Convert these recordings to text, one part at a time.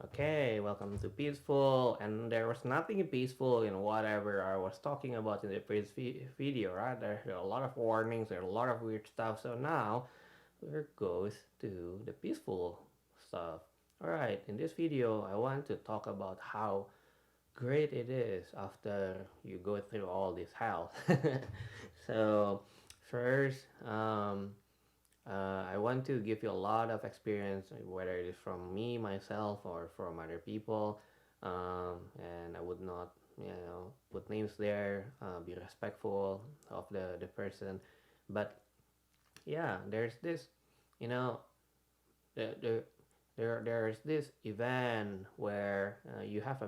Okay, welcome to Peaceful. And there was nothing peaceful in whatever I was talking about in the previous video, right? There are a lot of warnings, there are a lot of weird stuff. So now here goes to the peaceful stuff. Alright, in this video, I want to talk about how great it is after you go through all this hell. So, first, I want to give you a lot of experience, whether it is from me, myself, or from other people. And I would not, put names there, be respectful of the person. But yeah, there's this, you know, the there's this event where you have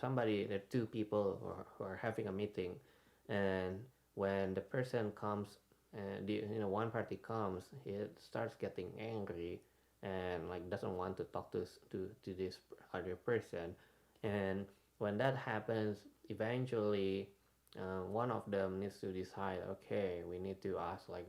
somebody, there are two people who are having a meeting, and when the person comes, one party comes, it starts getting angry and like doesn't want to talk to this other person, and when that happens, eventually one of them needs to decide, okay, we need to ask like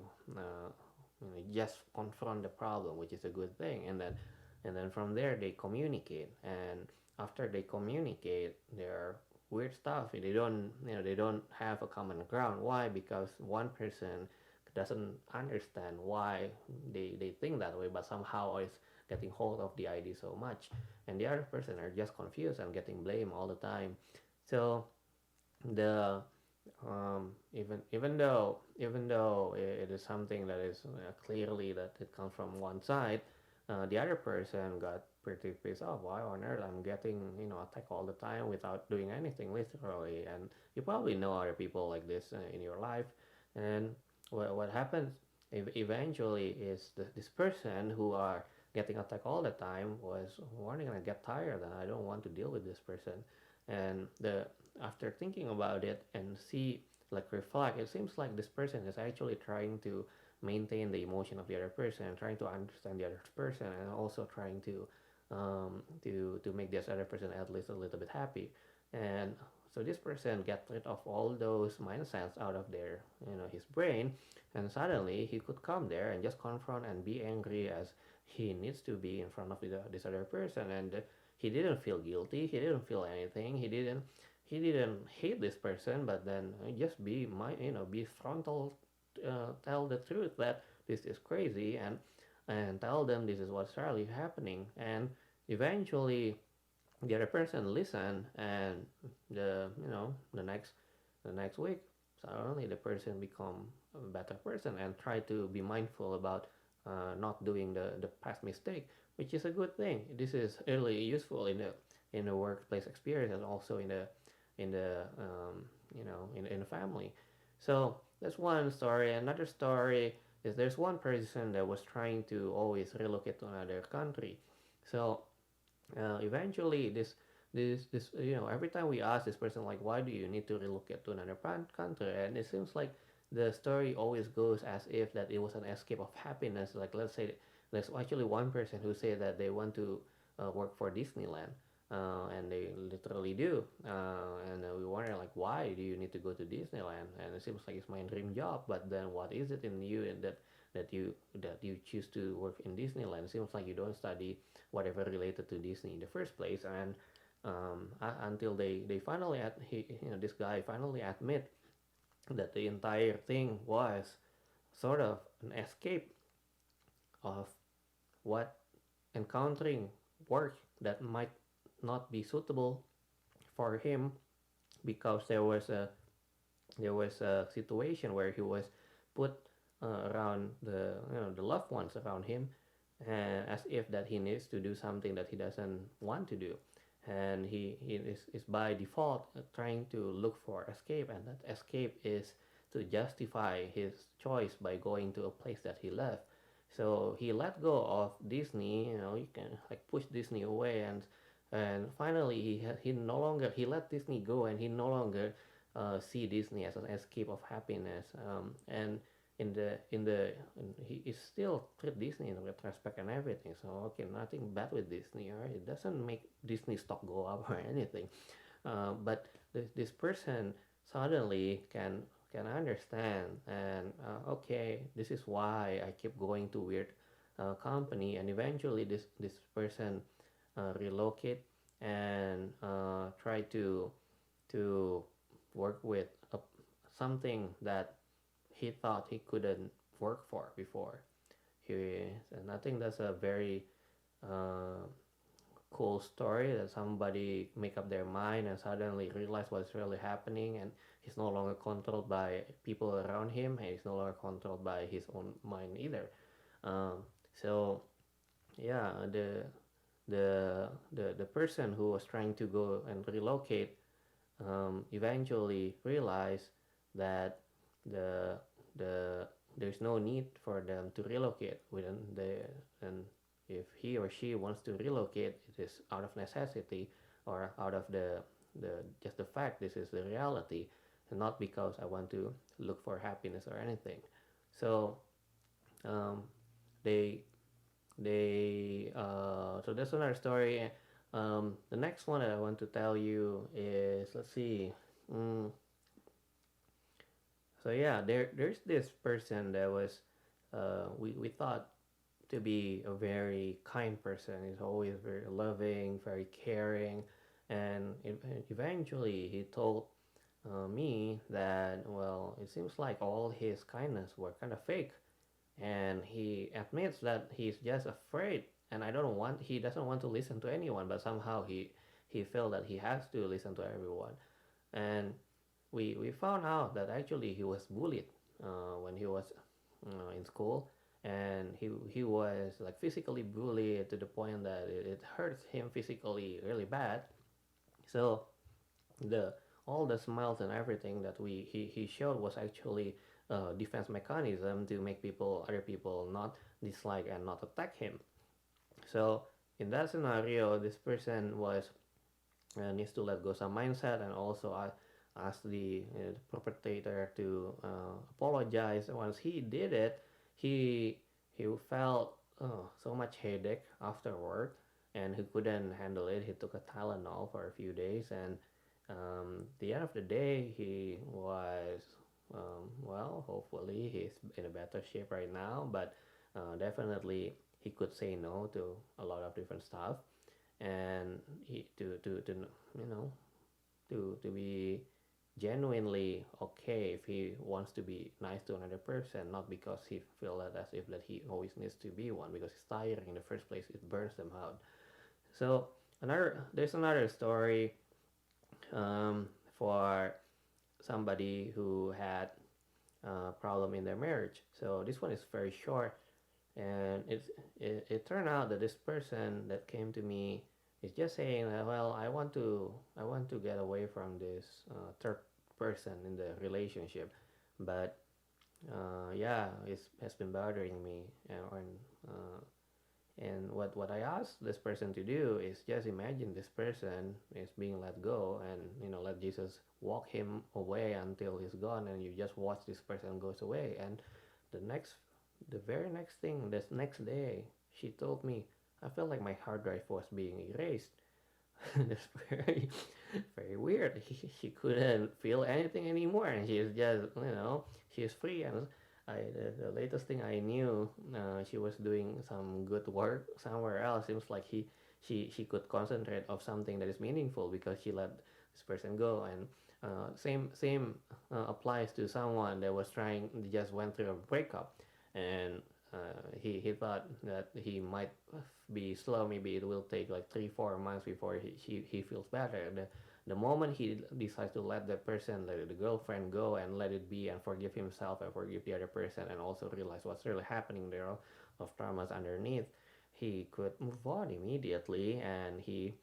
just confront the problem, which is a good thing, and then from there they communicate, and after they communicate their weird stuff, they don't have a common ground. Why? Because one person doesn't understand why they think that way, but somehow is getting hold of the idea so much, and the other person are just confused and getting blamed all the time. So the even though it is something that is clearly that it comes from one side, the other person got pretty pissed off. Why on earth I'm getting attacked all the time without doing anything literally? And you probably know other people like this in your life. And what happens eventually is this person who are getting attacked all the time was warning, and I get tired and I don't want to deal with this person. And the after thinking about it and see, like, reflect, it seems like this person is actually trying to maintain the emotion of the other person, trying to understand the other person, and also trying to make this other person at least a little bit happy. And so this person get rid of all those mindsets out of his brain, and suddenly he could come there and just confront and be angry as he needs to be in front of this other person. And he didn't feel guilty, he didn't feel anything, he didn't hate this person, but then just be frontal, tell the truth that this is crazy, and tell them this is what's really happening. And eventually the other person listen, and the next week suddenly the person become a better person and try to be mindful about not doing the past mistake, which is a good thing. This is really useful in the workplace experience, and also in the family. So that's one story. Another story is there's one person that was trying to always relocate to another country. So eventually this every time we ask this person, like, why do you need to relocate to another country, and it seems like the story always goes as if that it was an escape of happiness. Like, let's say there's actually one person who said that they want to work for Disneyland, and they literally do, and we wonder, like, why do you need to go to Disneyland? And it seems like it's my dream job, but then what is it in you that you choose to work in Disneyland? It seems like you don't study whatever related to Disney in the first place. And until they finally this guy finally admit that the entire thing was sort of an escape of what encountering work that might not be suitable for him, because there was a situation where he was put around the loved ones around him, as if that he needs to do something that he doesn't want to do, and he is by default trying to look for escape, and that escape is to justify his choice by going to a place that he left. So he let go of Disney. You can like push Disney away, and finally he no longer he let Disney go, and he no longer see Disney as an escape of happiness. And he is still treat Disney with respect and everything. So okay, nothing bad with Disney, right? It doesn't make Disney stock go up or anything. But this person suddenly can understand, and okay, this is why I keep going to weird company, and eventually this person relocate and try to work with something that he thought he couldn't work for before. He and I think that's a very uh, cool story that somebody make up their mind and suddenly realize what's really happening, and he's no longer controlled by people around him, and he's no longer controlled by his own mind either. um, so yeah, the person who was trying to go and relocate eventually realized that the the there's no need for them to relocate within the and if he or she wants to relocate, it is out of necessity or out of the just the fact this is the reality, and not because I want to look for happiness or anything. So um, they so that's another story. The next one that I want to tell you is, let's see. Mm, so yeah, there's this person that was we thought to be a very kind person. He's always very loving, very caring, and eventually he told me that, well, it seems like all his kindness were kind of fake, and he admits that he's just afraid, and he doesn't want to listen to anyone, but somehow he felt that he has to listen to everyone. And we found out that actually he was bullied when he was in school, and he was like physically bullied to the point that it hurts him physically really bad. So the all the smiles and everything that he showed was actually a defense mechanism to make other people not dislike and not attack him. So in that scenario, this person was needs to let go some mindset, and also ask the perpetrator to apologize. Once he did it, he he felt so much headache afterward, and he couldn't handle it. He took a Tylenol for a few days, and the end of the day, he was well. Hopefully, he's in a better shape right now, but definitely he could say no to a lot of different stuff, and he to you know to be genuinely okay if he wants to be nice to another person, not because he feel that as if that he always needs to be one because it's tiring in the first place, it burns them out. So there's another story um, for somebody who had a problem in their marriage. So this one is very short, and it turned out that this person that came to me is just saying that, well, I want to get away from this third person in the relationship, but yeah, it has been bothering me, uh, and what I asked this person to do is just imagine this person is being let go, and let Jesus walk him away until he's gone, and you just watch this person goes away. And the next, the very next thing, this next day, she told me, I felt like my hard drive was being erased. That's very, very weird. She couldn't feel anything anymore, and she's just, she's free. And the latest thing I knew, she was doing some good work somewhere else. Seems like she could concentrate of something that is meaningful because she let this person go. And same applies to someone that was trying, just went through a breakup, and he thought that he might be slow. Maybe it will take like 3 4 months before he feels better. The moment he decides to let the person, let the girlfriend go and let it be and forgive himself and forgive the other person, and also realize what's really happening there of traumas underneath, he could move on immediately, and he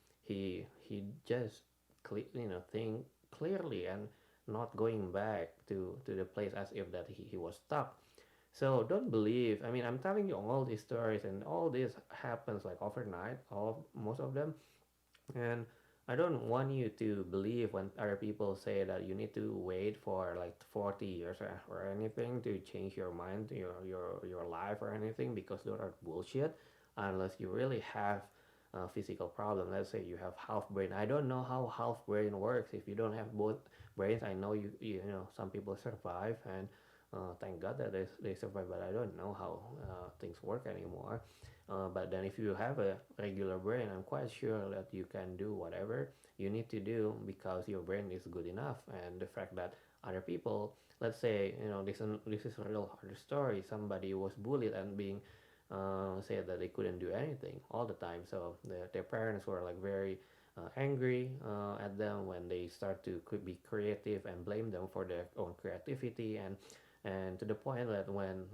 just think clearly and not going back to the place as if that he was stuck. So don't believe. I mean, I'm telling you all these stories, and all this happens like overnight, all most of them. And I don't want you to believe when other people say that you need to wait for like 40 years or anything to change your mind, your life or anything, because those are bullshit. Unless you really have a physical problem. Let's say you have half brain. I don't know how half brain works. If you don't have both brains, I know you know some people survive, and thank God that they survive. But I don't know how things work anymore. But then if you have a regular brain, I'm quite sure that you can do whatever you need to do because your brain is good enough. And the fact that other people, let's say, this is a real hard story. Somebody was bullied and being said that they couldn't do anything all the time. So their parents were like very angry at them when they start to be creative and blame them for their own creativity, and to the point that when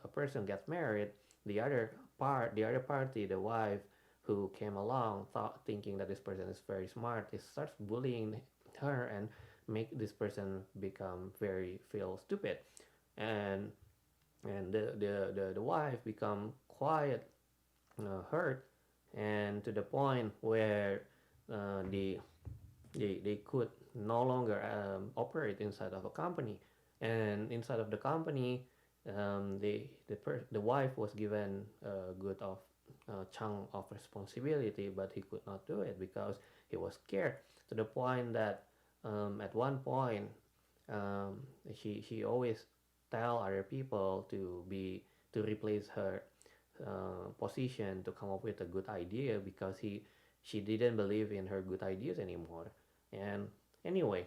a person gets married, the other party, the wife who came along, thinking that this person is very smart, it starts bullying her and make this person become very feel stupid, and the wife become quiet, hurt, and to the point where the they could no longer operate inside of a company, and inside of the company, the wife was given a good of chunk of responsibility, but he could not do it because he was scared, to the point that at one point, um, she always tell other people to replace her position to come up with a good idea because she didn't believe in her good ideas anymore. And anyway,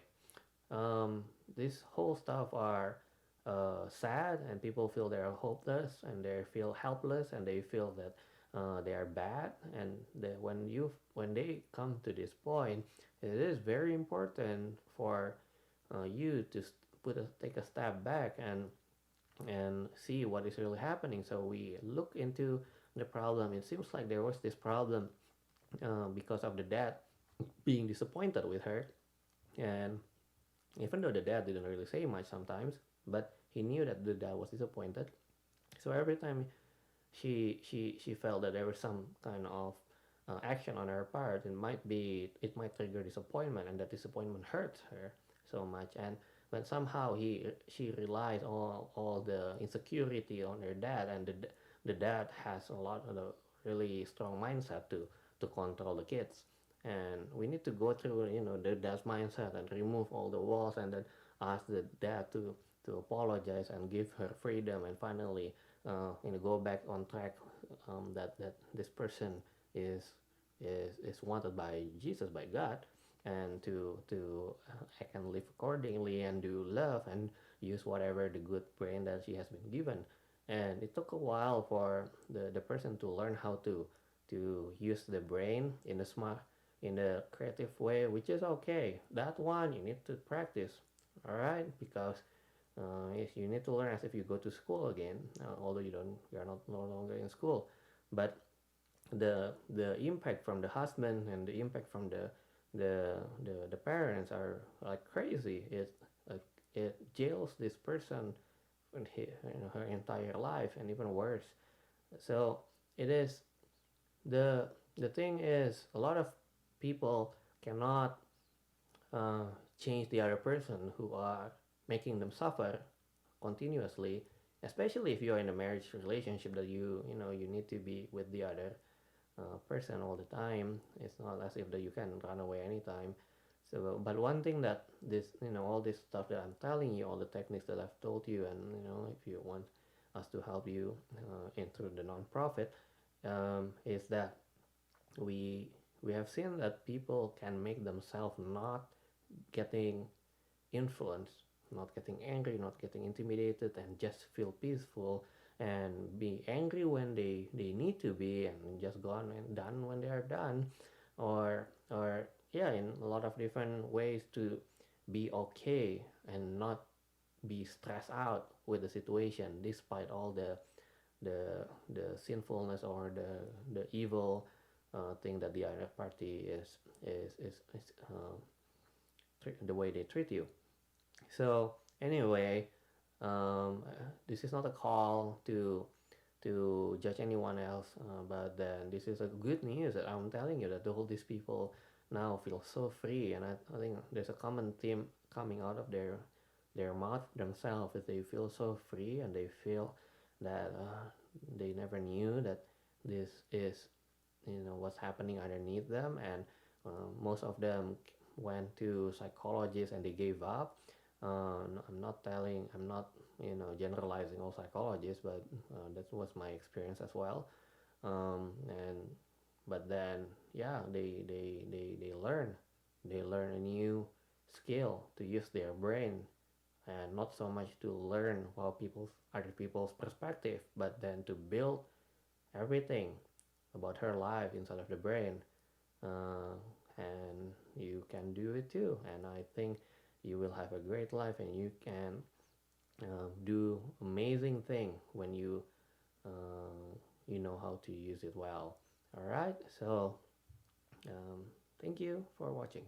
this whole stuff are sad, and people feel they're hopeless and they feel helpless and they feel that they are bad. And when they come to this point, it is very important for you to take a step back and see what is really happening. So we look into the problem. It seems like there was this problem because of the dad being disappointed with her, and even though the dad didn't really say much sometimes, but he knew that the dad was disappointed. So every time she felt that there was some kind of action on her part, it might trigger disappointment, and that disappointment hurts her so much. And when somehow she relies all the insecurity on her dad, and the dad has a lot of the really strong mindset to control the kids, and we need to go through the dad's mindset and remove all the walls, and then ask the dad to apologize and give her freedom, and finally go back on track, that this person is is wanted by Jesus, by God, and to act and live accordingly and do love and use whatever the good brain that she has been given. And it took a while for the person to learn how to use the brain in a smart, in a creative way, which is okay. That one you need to practice, all right? Because yes, you need to learn as if you go to school again, although you are not no longer in school. But the impact from the husband and the impact from the parents are like crazy. It jails this person in her entire life, and even worse. So it is the the thing is, a lot of people cannot uh, change the other person who are making them suffer continuously, especially if you're in a marriage relationship that you need to be with the other person all the time. It's not as if that you can run away anytime. So, but one thing that all this stuff that I'm telling you, all the techniques that I've told you, and if you want us to help you in through the nonprofit, is that we we have seen that people can make themselves not getting influenced, not getting angry, not getting intimidated, and just feel peaceful and be angry when they need to be, and just gone and done when they are done, or yeah, in a lot of different ways to be okay and not be stressed out with the situation despite all the sinfulness or the evil thing that the other party is the way they treat you. So anyway, this is not a call to judge anyone else, but then this is a good news that I'm telling you that all these people now feel so free, and I think there's a common theme coming out of their mouth themselves, is they feel so free, and they feel that they never knew that this is what's happening underneath them, and most of them went to psychologists and they gave up. I'm not generalizing all psychologists, but that was my experience as well. and but then yeah, they learn a new skill to use their brain, and not so much to learn how people's other people's perspective, but then to build everything about her life inside of the brain. uh, and you can do it too, and I think you will have a great life, and you can do amazing thing when you know how to use it well. All right, so um, thank you for watching.